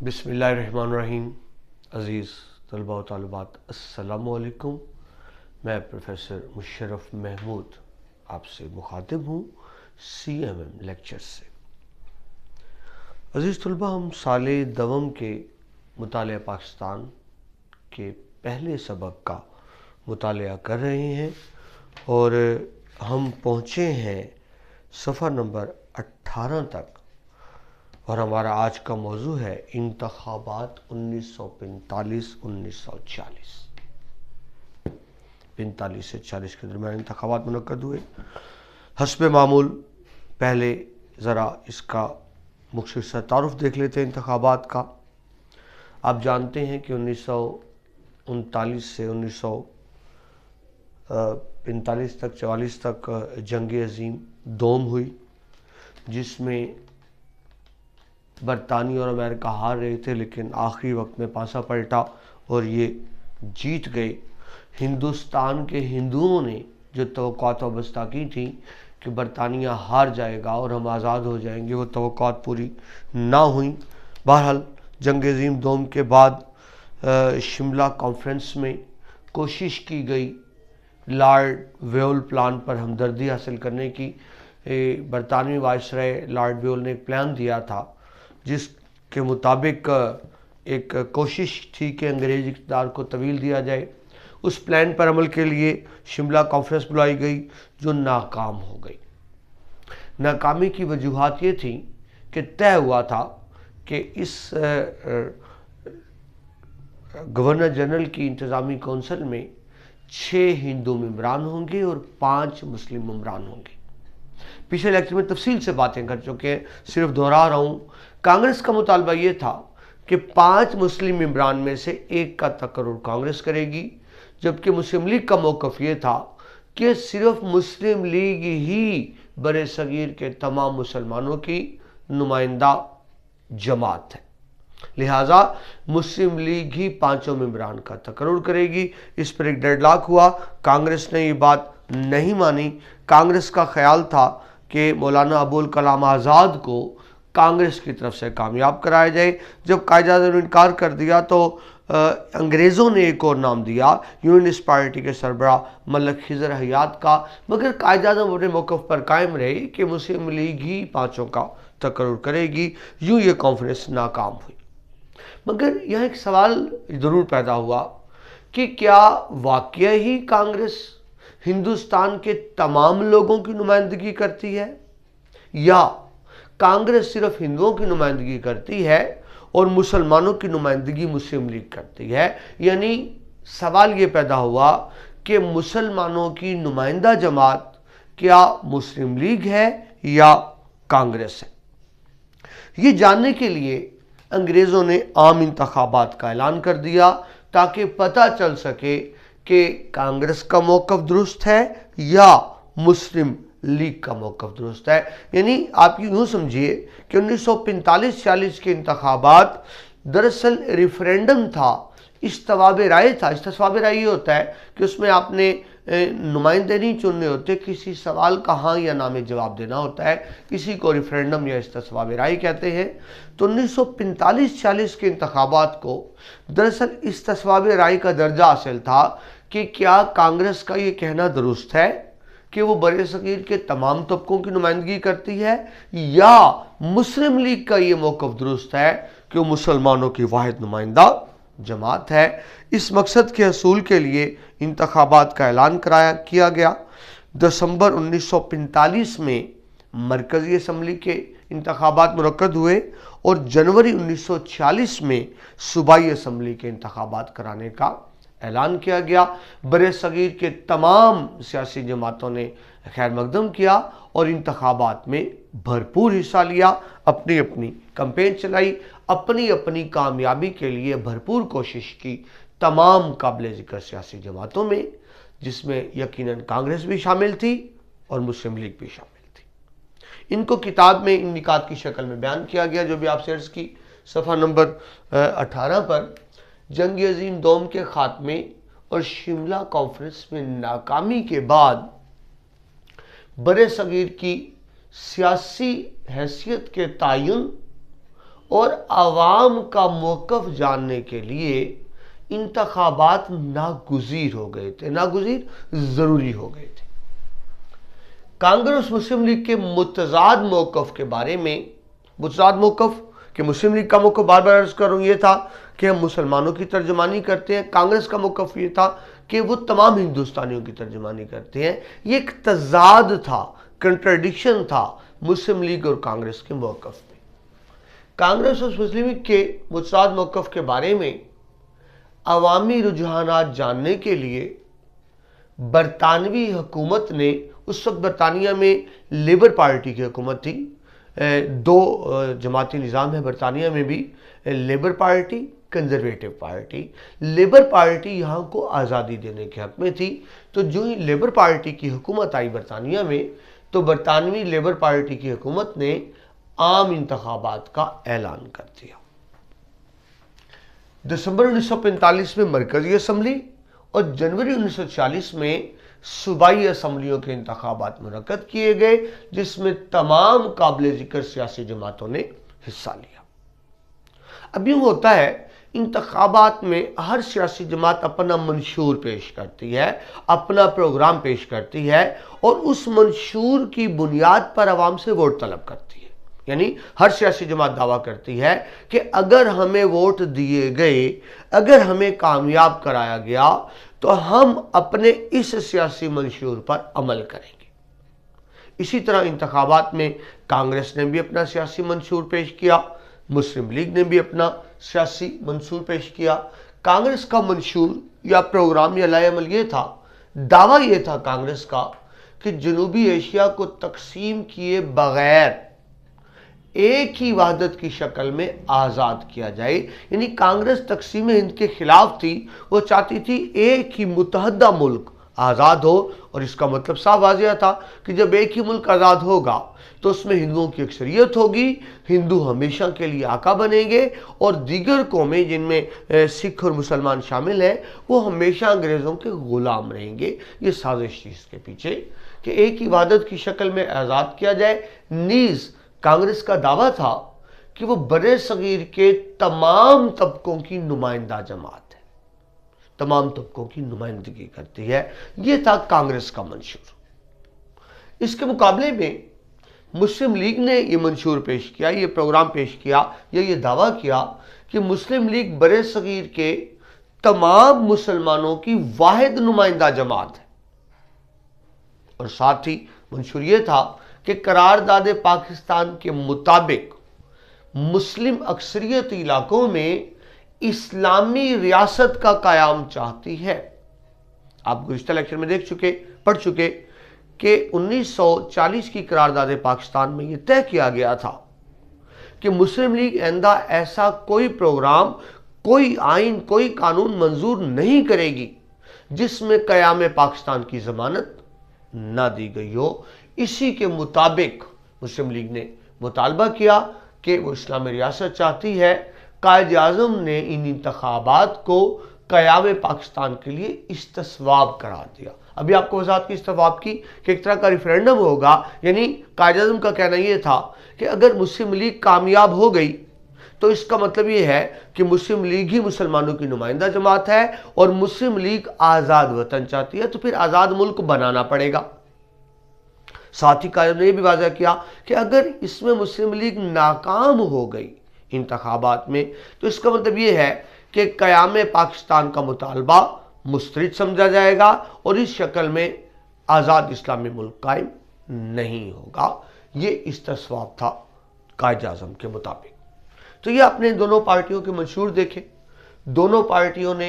बिस्मिल्लाहिर्रहमानिर्रहीम। अज़ीज़ तलबा व तालिबात, अस्सलामु अलैकुम। मैं प्रोफेसर मुशर्रफ महमूद आपसे मुखातिब हूँ CMM लेक्चर से। अज़ीज़ तलबा, हम साले दवम के मुतालिया पाकिस्तान के पहले सबक का मुतालिया कर रहे हैं और हम पहुँचे हैं सफ़ा नंबर 18 तक और हमारा आज का मौजू है इंतखाबात 1945-1940। 45 से 40 के दरमियान इंतखाबात मुनक्कद हुए। हस्ब मामूल पहले ज़रा इसका मुख्तसर तारुफ देख लेते हैं इंतखाबात का। आप जानते हैं कि 1939 से 1945 तक 44 तक जंग अज़ीम दोम हुई, जिसमें बरतानिया और अमेरिका हार रहे थे, लेकिन आखिरी वक्त में पासा पलटा और ये जीत गए। हिंदुस्तान के हिंदुओं ने जो तवक्कुआत वाबस्ता की थी कि बरतानिया हार जाएगा और हम आज़ाद हो जाएंगे, वो तवक्कुआत पूरी ना हुई। बहरहाल जंग अज़ीम दोम के बाद शिमला कॉन्फ्रेंस में कोशिश की गई लॉर्ड वेयोल प्लान पर हमदर्दी हासिल करने की। बरतानवी वायसराय लॉर्ड वेयोल ने एक प्लान दिया था जिसके मुताबिक एक कोशिश थी कि अंग्रेज़ इक़्तिदार को तवील दिया जाए। उस प्लान पर अमल के लिए शिमला कॉन्फ्रेंस बुलाई गई जो नाकाम हो गई। नाकामी की वजूहात ये थी कि तय हुआ था कि इस गवर्नर जनरल की इंतज़ामी कौंसिल में 6 हिंदू मेंबरान होंगे और 5 मुस्लिम मेंबरान होंगे। पिछले लेक्चर में तफसील से बातें कर चुके हैं, सिर्फ दोहरा रहा हूँ। कांग्रेस का मुतालबा ये था कि 5 मुस्लिम मेंबरान में से एक का तकर्रुर कांग्रेस करेगी, जबकि मुस्लिम लीग का मौक़िफ़ ये था कि सिर्फ मुस्लिम लीग ही बरे सगीर के तमाम मुसलमानों की नुमाइंदा जमात है, लिहाजा मुस्लिम लीग ही 5 मेंबरान का तकर्रुर करेगी। इस पर एक डेडलॉक हुआ। कांग्रेस ने ये बात नहीं मानी। कांग्रेस का ख्याल था कि मौलाना अबुल कलाम आज़ाद को कांग्रेस की तरफ से कामयाब कराया जाए। जब कायद-ए-आज़म ने इनकार कर दिया तो अंग्रेज़ों ने एक और नाम दिया यूनियनिस्ट पार्टी के सरबराह मलिक खिज़र हयात का, मगर कायद-ए-आज़म अपने मौक़िफ़ पर कायम रहे कि मुस्लिम लीग ही 5 का तकर्रुर करेगी। यूँ ये कॉन्फ्रेंस नाकाम हुई। मगर यह एक सवाल ज़रूर पैदा हुआ कि क्या वाकई ही कांग्रेस हिंदुस्तान के तमाम लोगों की नुमाइंदगी करती है या कांग्रेस सिर्फ हिंदुओं की नुमाइंदगी करती है और मुसलमानों की नुमाइंदगी मुस्लिम लीग करती है। यानी सवाल ये पैदा हुआ कि मुसलमानों की नुमाइंदा जमात क्या मुस्लिम लीग है या कांग्रेस है। ये जानने के लिए अंग्रेज़ों ने आम इंतखाबात का ऐलान कर दिया ताकि पता चल सके कि कांग्रेस का मौक़िफ़ दुरुस्त है या मुस्लिम लीग का मौक़िफ़ दुरुस्त है। यानी आप यूँ समझिए कि 1945-46 के इंतखाबात दरअसल रेफरेंडम था, इस्तवाब राय था। इस्तवाब राय ये होता है कि उसमें आपने नुमाइंदे नहीं चुनने होते, किसी सवाल का हाँ या ना में जवाब देना होता है। इसी को रेफरेंडम या इस्तवाब राय कहते हैं। तो 1945-46 के इंतखाबात को दरअसल इस्तवाब राय का दर्जा हासिल था कि क्या कांग्रेस का ये कहना दुरुस्त है कि वो बरे सगीर के तमाम तबकों की नुमाइंदगी करती है या मुस्लिम लीग का ये मौक़िफ़ दुरुस्त है कि वो मुसलमानों की वाहिद नुमाइंदा जमात है। इस मकसद के हसूल के लिए इंतखाबात का ऐलान किया गया। दिसंबर 1945 में मरकज़ी असम्बली के इंतखाबात मुनक्कद हुए और जनवरी 1946 में सूबाई असम्बली के इंतखाबात कराने का ऐलान किया गया। बरे सगीर के तमाम सियासी जमातों ने खैर मकदम किया और इंतखाबात में भरपूर हिस्सा लिया, अपनी अपनी कैंपेन चलाई, अपनी अपनी कामयाबी के लिए भरपूर कोशिश की तमाम काबिल ज़िक्र सियासी जमातों में, जिसमें यकीनन कांग्रेस भी शामिल थी और मुस्लिम लीग भी शामिल थी। इनको किताब में इन निकात की शक्ल में बयान किया गया जो भी आप सर्च की सफ़ा नंबर 18 पर। जंग अज़ीम दोम के ख़ात्मे और शिमला कॉन्फ्रेंस में नाकामी के बाद बरे सगीर की सियासी हैसियत के तयन और आवाम का मौक़िफ़ जानने के लिए इंतखाबात नागुज़ीर हो गए थे, नागुज़ीर ज़रूरी हो गए थे। कांग्रेस मुस्लिम लीग के मुतज़ाद मौक़िफ़ के बारे में, मुतज़ाद मौक़िफ़ कि मुस्लिम लीग का मौक़िफ़ बार बार अर्ज़ करूँ ये था कि हम मुसलमानों की तर्जुमानी करते हैं, कांग्रेस का मौक़िफ़ ये था कि वो तमाम हिंदुस्तानियों की तर्जुमानी करते हैं। ये एक तज़ाद था, कंट्राडिक्शन था मुस्लिम लीग और कांग्रेस के मौक़िफ़ में। कांग्रेस और मुस्लिम लीग के मुतज़ाद मौक़िफ़ के बारे में अवामी रुझानात जानने के लिए बरतानवी हुकूमत ने, उस वक्त बरतानिया में लेबर पार्टी की हुकूमत थी, दो जमाती निज़ाम है बरतानिया में भी, labour party, conservative party. Labour party यहाँ को आज़ादी देने के हक़ में थी, तो जो ही लेबर पार्टी की हुकूमत आई बरतानिया में, तो बरतानवी लेबर पार्टी की हुकूमत ने आम इंतखाबात का ऐलान कर दिया। दिसंबर 1945 में मरकज़ी असम्बली और जनवरी 1940 में सूबाई असम्बलियों के इंतखाबात मुनक्कद किए गए, जिसमें तमाम काबिल ज़िक्र सियासी जमातों ने हिस्सा लिया। अब यूँ होता है, इंतखाबात में हर सियासी जमात अपना मंशूर पेश करती है, अपना प्रोग्राम पेश करती है और उस मंशूर की बुनियाद पर आवाम से वोट तलब करती है। यानी हर सियासी जमात दावा करती है कि अगर हमें वोट दिए गए, अगर हमें कामयाब कराया गया, तो हम अपने इस सियासी मंशूर पर अमल करेंगे। इसी तरह इंतखाबात में कांग्रेस ने भी अपना सियासी मंशूर पेश किया, मुस्लिम लीग ने भी अपना सियासी मंशूर पेश किया। कांग्रेस का मंशूर या प्रोग्राम या लाएअमल ये था, दावा ये था कांग्रेस का कि जनूबी एशिया को तकसीम किए बगैर एक ही वहदत की शक्ल में आज़ाद किया जाए। यानी कांग्रेस तकसीम हिंद के खिलाफ थी, वो चाहती थी एक ही मुतहदा मुल्क आज़ाद हो, और इसका मतलब साफ वाज़ेह था कि जब एक ही मुल्क आज़ाद होगा तो उसमें हिंदुओं की अक्सरियत होगी, हिंदू हमेशा के लिए आका बनेंगे और दीगर कौमें जिनमें सिख और मुसलमान शामिल हैं वो हमेशा अंग्रेज़ों के ग़ुलाम रहेंगे। ये साजिश थी इसके पीछे कि एक ही वहदत की शक्ल में आज़ाद किया जाए। नीज़ कांग्रेस का दावा था कि वो बड़े सगीर के तमाम तबकों की नुमाइंदा जमात है, तमाम तबकों की नुमाइंदगी करती है। ये था कांग्रेस का मंशूर। इसके मुकाबले में मुस्लिम लीग ने ये मंशूर पेश किया, ये प्रोग्राम पेश किया, ये दावा किया कि मुस्लिम लीग बड़े सगीर के तमाम मुसलमानों की वाहिद नुमाइंदा जमात है, और साथ ही मंशूर ये था कि करारदाद पाकिस्तान के मुताबिक मुस्लिम अक्सरियत इलाकों में इस्लामी रियासत का क़याम चाहती है। आप गुज़िश्ता लेक्चर में पढ़ चुके कि 1940 की करारदाद पाकिस्तान में यह तय किया गया था कि मुस्लिम लीग आइंदा ऐसा कोई प्रोग्राम, कोई आइन, कोई कानून मंजूर नहीं करेगी जिसमें क़याम पाकिस्तान की ज़मानत ना दी गई हो। इसी के मुताबिक मुस्लिम लीग ने मुतालबा किया कि वो इस्लामी रियासत चाहती है। कायद आज़म ने इन इंतखाबात को क़याम पाकिस्तान के लिए इस्तिस्वाब करार दिया। अभी आपको वज़ाहत की इस्तिस्वाब की कि एक तरह का रेफरेंडम होगा, यानी कायद आज़म का कहना यह था कि अगर मुस्लिम लीग कामयाब हो गई तो इसका मतलब ये है कि मुस्लिम लीग ही मुसलमानों की नुमाइंदा जमात है और मुस्लिम लीग आज़ाद वतन चाहती है, तो फिर आज़ाद मुल्क बनाना पड़ेगा। साथ ही कायद ने यह भी वाज़ह किया कि अगर इसमें मुस्लिम लीग नाकाम हो गई इंतखाबात में, तो इसका मतलब ये है कि क़याम पाकिस्तान का मुतालबा मुस्तरद समझा जाएगा और इस शक्ल में आज़ाद इस्लामी मुल्क कायम नहीं होगा। ये इस्तिस्वाब था कायद आज़म के मुताबिक। तो ये आपने दोनों पार्टियों के मंशूर देखे। दोनों पार्टियों ने,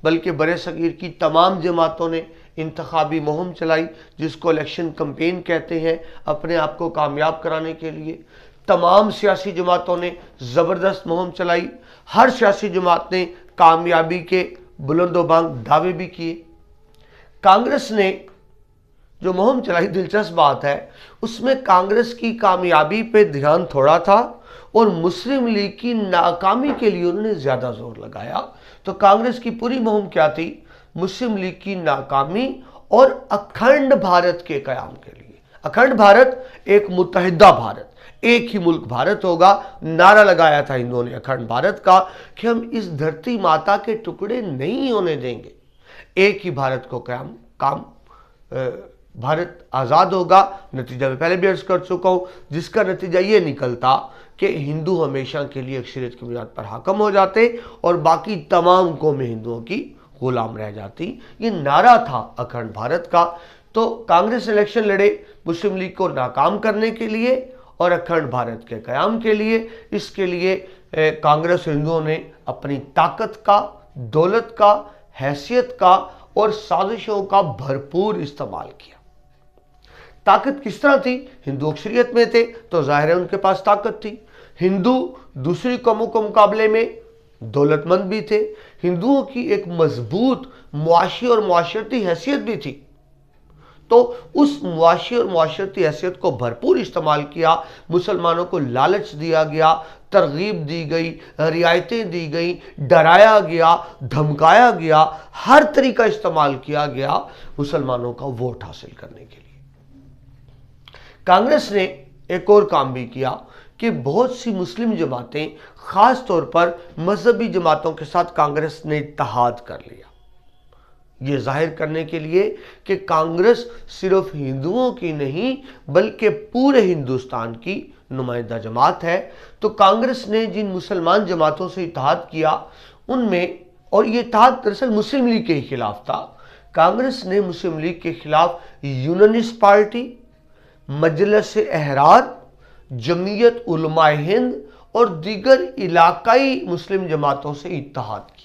बल्कि बड़े सगीर की तमाम जमातों ने इंतखाबी मुहिम चलाई, जिसको इलेक्शन कैंपेन कहते हैं, अपने आप को कामयाब कराने के लिए। तमाम सियासी जमातों ने ज़बरदस्त मुहिम चलाई। हर सियासी जमात ने कामयाबी के बुलंदोबांग दावे भी किए। कांग्रेस ने जो मुहिम चलाई, दिलचस्प बात है, उसमें कांग्रेस की कामयाबी पे ध्यान थोड़ा था और मुस्लिम लीग की नाकामी के लिए उन्होंने ज़्यादा जोर लगाया। तो कांग्रेस की पूरी मुहिम क्या थी? मुस्लिम लीग की नाकामी और अखंड भारत के क़याम के लिए। अखंड भारत, एक मुत्तहिदा भारत, एक ही मुल्क भारत होगा। नारा लगाया था हिंदुओं ने अखंड भारत का कि हम इस धरती माता के टुकड़े नहीं होने देंगे। एक ही भारत को काम भारत आज़ाद होगा। नतीजा मैं पहले भी अर्ज कर चुका हूं, जिसका नतीजा ये निकलता कि हिंदू हमेशा के लिए अक्सरियत की बुनियाद पर हाकम हो जाते और बाकी तमाम कौमें हिंदुओं की गुलाम रह जाती। ये नारा था अखंड भारत का। तो कांग्रेस इलेक्शन लड़े मुस्लिम लीग को नाकाम करने के लिए और अखंड भारत के कयाम के लिए। इसके लिए कांग्रेस हिंदुओं ने अपनी ताकत का, दौलत का, हैसियत का और साजिशों का भरपूर इस्तेमाल किया। ताकत किस तरह थी? हिंदू अक्सरियत में थे तो जाहिर है उनके पास ताकत थी। हिंदू दूसरी कौमों के मुकाबले में दौलतमंद भी थे। हिंदुओं की एक मजबूत मुआशी और मुआशरती हैसियत भी थी। तो उस मुआशी और मुआशरती हैसियत को भरपूर इस्तेमाल किया। मुसलमानों को लालच दिया गया, तरगीब दी गई, रियायतें दी गई, डराया गया, धमकाया गया, हर तरीका इस्तेमाल किया गया मुसलमानों का वोट हासिल करने के लिए। कांग्रेस ने एक और काम भी किया कि बहुत सी मुस्लिम जमातें, खास तौर पर मजहबी जमातों के साथ कांग्रेस ने इत्तेहाद कर लिया, ये जाहिर करने के लिए कि कांग्रेस सिर्फ हिंदुओं की नहीं बल्कि पूरे हिंदुस्तान की नुमाइंदा जमात है। तो कांग्रेस ने जिन मुसलमान जमातों से इत्तेहाद किया उनमें, और ये इत्तेहाद दरअसल मुस्लिम लीग के खिलाफ था, कांग्रेस ने मुस्लिम लीग के खिलाफ यूनानिस्ट पार्टी, मजलिस एहरार, जमीयत उलमाए हिंद और दीगर इलाकाई मुस्लिम जमातों से इत्तेहाद की।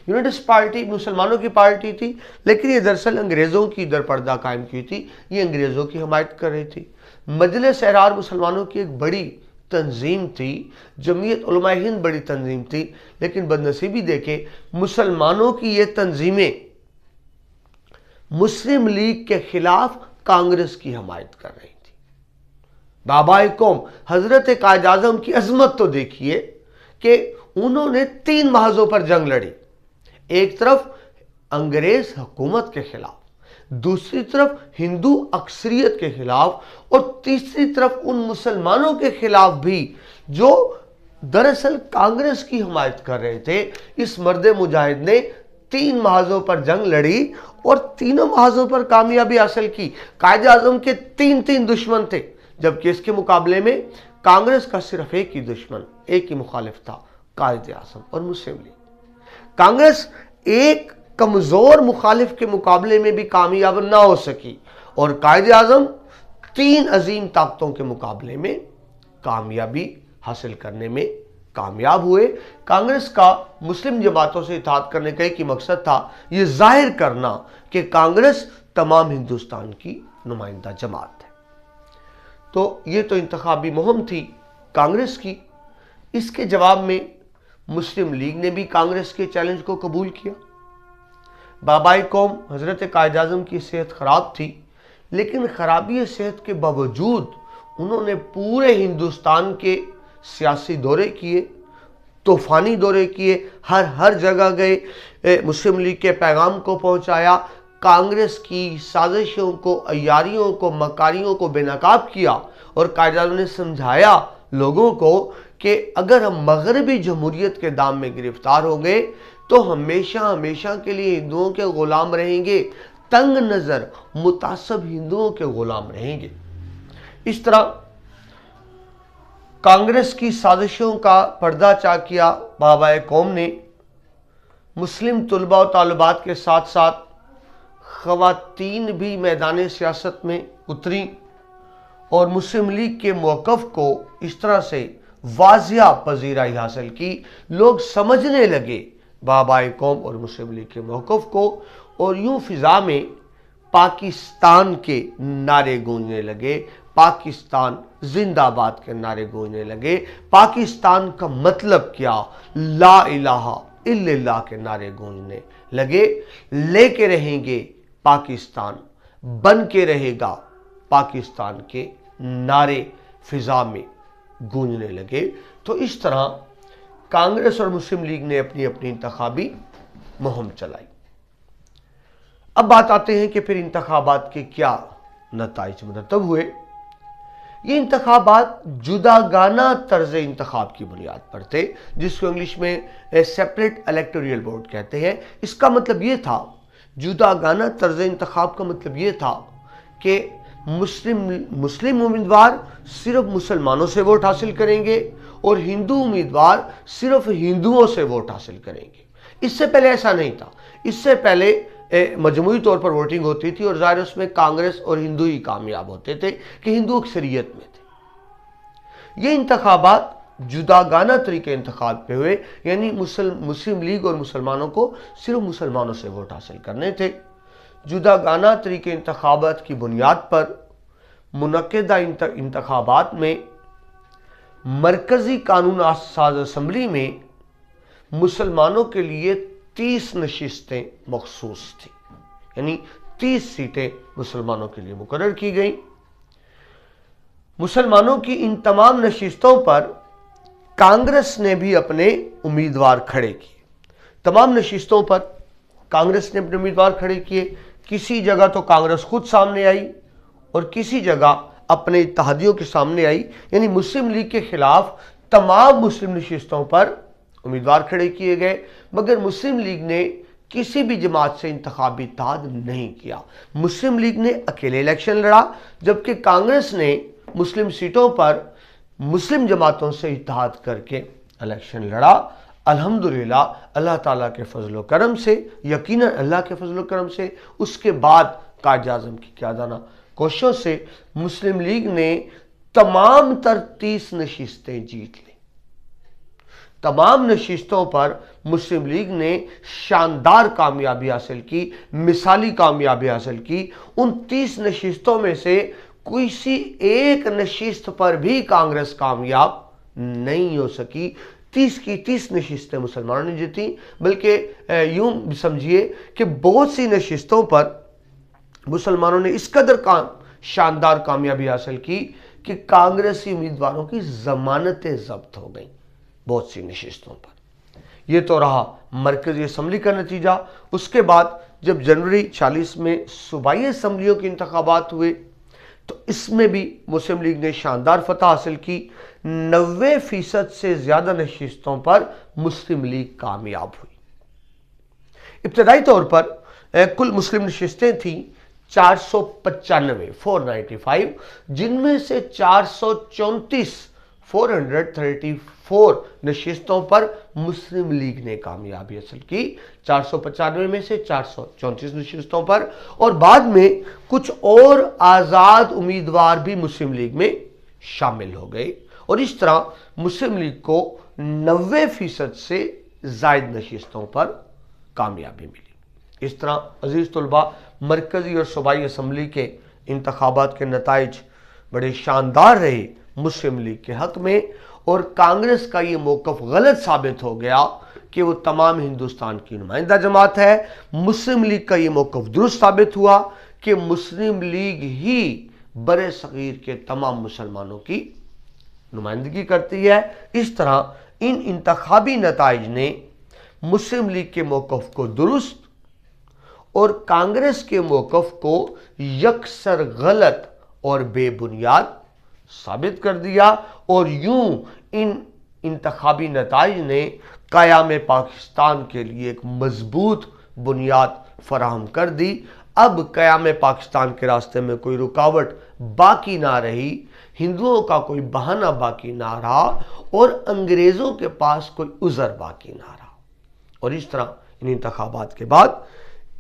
यूनानिस्ट पार्टी मुसलमानों की पार्टी थी, लेकिन ये दरअसल अंग्रेज़ों की दरपर्दा कायम की थी, ये अंग्रेज़ों की हमायत कर रही थी। मजलिस एहरार मुसलमानों की एक बड़ी तंजीम थी, जमीयत उलमाए हिंद बड़ी तंजीम थी, लेकिन बदनसीबी देखे मुसलमानों की ये तंजीमें मुस्लिम लीग के खिलाफ कांग्रेस की हमायत कर रही थी। बाबाए कौम हजरत कायद आज़म की अजमत तो देखिए कि उन्होंने 3 महाजों पर जंग लड़ी। एक तरफ अंग्रेज हुकूमत के खिलाफ, दूसरी तरफ हिंदू अक्सरियत के खिलाफ और तीसरी तरफ उन मुसलमानों के खिलाफ भी जो दरअसल कांग्रेस की हमायत कर रहे थे। इस मर्द मुजाहिद ने 3 महाजों पर जंग लड़ी और तीनों महाजों पर कामयाबी हासिल की। कायद आज़म के 3 दुश्मन थे, जबकि इसके मुकाबले में कांग्रेस का सिर्फ एक ही दुश्मन, एक ही मुखालिफ था, कायद आज़म और मुस्लिम लीग। कांग्रेस एक कमजोर मुखालिफ के मुकाबले में भी कामयाब ना हो सकी और कायद आज़म 3 अजीम ताकतों के मुकाबले में कामयाबी हासिल करने में कामयाब हुए। कांग्रेस का मुस्लिम जमातों से इत्तेहाद करने का एक ही मकसद था, ये जाहिर करना कि कांग्रेस तमाम हिंदुस्तान की नुमाइंदा जमात है। तो ये तो इंतखाबी मुहिम थी कांग्रेस की। इसके जवाब में मुस्लिम लीग ने भी कांग्रेस के चैलेंज को कबूल किया। बाबाए कौम हजरत कायद आज़म की सेहत खराब थी, लेकिन खराबी सेहत के बावजूद उन्होंने पूरे हिंदुस्तान के सियासी दौरे किए, तूफानी दौरे किए, हर जगह गए, मुस्लिम लीग के पैगाम को पहुंचाया, कांग्रेस की साजिशों को, अय्यारियों को, मकारियों को बेनकाब किया और कायद आज़म ने समझाया लोगों को कि अगर हम मगरबी जमहूरियत के दाम में गिरफ्तार हो गए तो हमेशा हमेशा के लिए हिंदुओं के गुलाम रहेंगे, तंग नज़र मुतासब हिंदुओं के गुलाम रहेंगे। इस तरह कांग्रेस की साजिशों का पर्दाचा किया बाबाए कौम ने। मुस्लिम तुलबा और तालिबात के साथ साथ ख़वातीन भी मैदान सियासत में उतरी और मुस्लिम लीग के मौक़िफ़ को इस तरह से वाज़िया पजीराई हासिल की, लोग समझने लगे बाबाए कौम और मुस्लिम लीग के मौक़िफ़ को, और यूं फिज़ा में पाकिस्तान के नारे गूंजने लगे, पाकिस्तान जिंदाबाद के नारे गूंजने लगे। पाकिस्तान का मतलब क्या, ला इलाहा इल्लल्लाह के नारे गूंजने लगे। लेके रहेंगे पाकिस्तान, बन के रहेगा पाकिस्तान के नारे फिजा में गूंजने लगे। तो इस तरह कांग्रेस और मुस्लिम लीग ने अपनी अपनी इंतखाबी मुहिम चलाई। अब बात आते हैं कि फिर इंतखाबात के क्या नताइज मुरतब हुए। ये इंतखाबात जुदागाना तर्ज इंतखाब की बुनियाद पर थे, जिसको इंग्लिश में सेपरेट इलेक्टोरल बोर्ड कहते हैं। इसका मतलब ये था, जुदागाना तर्ज इंतखाब का मतलब ये था कि मुस्लिम उम्मीदवार सिर्फ मुसलमानों से वोट हासिल करेंगे और हिंदू उम्मीदवार सिर्फ हिंदुओं से वोट हासिल करेंगे। इससे पहले ऐसा नहीं था। इससे पहले मजमूई तौर पर वोटिंग होती थी और ज़ाहिर उसमें कांग्रेस और हिंदू ही कामयाब होते थे कि हिंदू अक्सरियत में थे। ये इंतखाबात जुदागाना तरीके इंतखाब पे हुए, यानी मुस्लिम लीग और मुसलमानों को सिर्फ मुसलमानों से वोट हासिल करने थे। जुदागाना तरीके इंतखाबात की बुनियाद पर मुनक्किदा इंतखाबात में मरकजी कानून साज असम्बली में मुसलमानों के लिए 30 नशिस्तें मखसूस थी, यानी 30 सीटें मुसलमानों के लिए मुकर्रर की गई। मुसलमानों की इन तमाम नशिस्तों पर कांग्रेस ने भी अपने उम्मीदवार खड़े किए। तमाम नशिस्तों पर कांग्रेस ने अपने उम्मीदवार खड़े किए। किसी जगह तो कांग्रेस खुद सामने आई और किसी जगह अपने इत्तेहादियों के सामने आई, यानी मुस्लिम लीग के खिलाफ तमाम मुस्लिम नशिस्तों पर उम्मीदवार खड़े किए गए, मगर मुस्लिम लीग ने किसी भी जमात से इंतखाबी इत्तेहाद नहीं किया। मुस्लिम लीग ने अकेले इलेक्शन लड़ा, जबकि कांग्रेस ने मुस्लिम सीटों पर मुस्लिम जमातों से इत्तेहाद करके इलेक्शन लड़ा। अल्हम्दुलिल्लाह अल्लाह ताला के फजल करम से, यकीनन अल्लाह के फजल करम से, उसके बाद कायद आज़म की क़यादाना कोशिशों से मुस्लिम लीग ने तमाम 30 नशिस्तें जीत ली। तमाम नशिस्तों पर मुस्लिम लीग ने शानदार कामयाबी हासिल की, मिसाली कामयाबी हासिल की। उन 30 नशिस्तों में से किसी एक नशिस्त पर भी कांग्रेस कामयाब नहीं हो सकी। 30 की 30 नशिस्तें मुसलमानों ने जीती, बल्कि यूं समझिए कि बहुत सी नशिस्तों पर मुसलमानों ने इस कदर शानदार कामयाबी हासिल की कि कांग्रेसी उम्मीदवारों की जमानतें जब्त हो गई बहुत सी नशिस्तों पर। यह तो रहा मरकजी असम्बली का नतीजा। उसके बाद जब जनवरी 40 में सूबाई असम्बलियों के इंतखाबात हुए तो इसमें भी मुस्लिम लीग ने शानदार फतह हासिल की। 90% से ज्यादा नशिस्तों पर मुस्लिम लीग कामयाब हुई। इब्तदाई तौर पर कुल मुस्लिम नशिस्तें थी 495, जिनमें से 434 नशिस्तों पर मुस्लिम लीग ने कामयाबी हासिल की। 495 में से 434 नशिस्तों पर, और बाद में कुछ और आज़ाद उम्मीदवार भी मुस्लिम लीग में शामिल हो गए, और इस तरह मुस्लिम लीग को 90% से ज़ायद नशिस्तों पर कामयाबी मिली। इस तरह अजीज़ तुलबा, मरकज़ी और सूबाई असम्बली के इंतखाबात के नताइज बड़े शानदार रहे मुस्लिम लीग के हक़ में, और कांग्रेस का ये मौक़िफ़ गलत साबित हो गया कि वो तमाम हिंदुस्तान की नुमाइंदा जमात है। मुस्लिम लीग का ये मौक़िफ़ दुरुस्त साबित हुआ कि मुस्लिम लीग ही बरे सग़ीर के तमाम मुसलमानों की नुमाइंदगी करती है। इस तरह इन इंतखाबी नताइज ने मुस्लिम लीग के मौक़िफ़ को दुरुस्त और कांग्रेस के मौक़िफ़ को यकसर गलत और बेबुनियाद साबित कर दिया, और यूं इन इंतखाबी नताइज ने क़याम पाकिस्तान के लिए एक मजबूत बुनियाद फराहम कर दी। अब क़याम पाकिस्तान के रास्ते में कोई रुकावट बाकी ना रही, हिंदुओं का कोई बहाना बाकी ना रहा, और अंग्रेज़ों के पास कोई उज़र बाकी ना रहा। और इस तरह इन इंतखाबात के बाद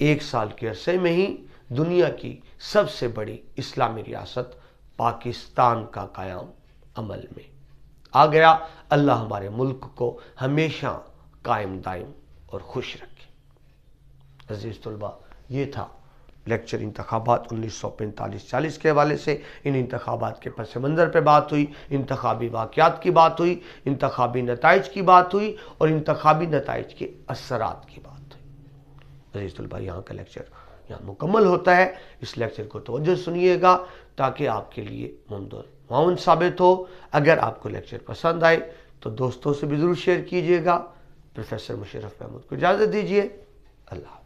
1 साल के अरसे में ही दुनिया की सबसे बड़ी इस्लामी रियासत पाकिस्तान का क़याम अमल में आ गया। अल्लाह हमारे मुल्क को हमेशा कायम दायम और खुश रखे। अज़ीज़ तुलबा, ये था लेक्चर इंतखाबात 1945-40 के हवाले से। इन इंतखाबात के पस मंज़र पर बात हुई, इंतखाबी वाक़यात की बात हुई, इंतखाबी नताइज की बात हुई, और इंतखाबी नताइज के असरात की बात हुई। अज़ीज़ तुलबा, यहाँ का लेक्चर यहाँ मुकम्मल होता है। इस लेक्चर को तवज्जो सुनिएगा ताकि आपके लिए मुआवन साबित हो। अगर आपको लेक्चर पसंद आए तो दोस्तों से भी ज़रूर शेयर कीजिएगा। प्रोफेसर मुशर्रफ महमूद को इजाज़त दीजिए। अल्लाह।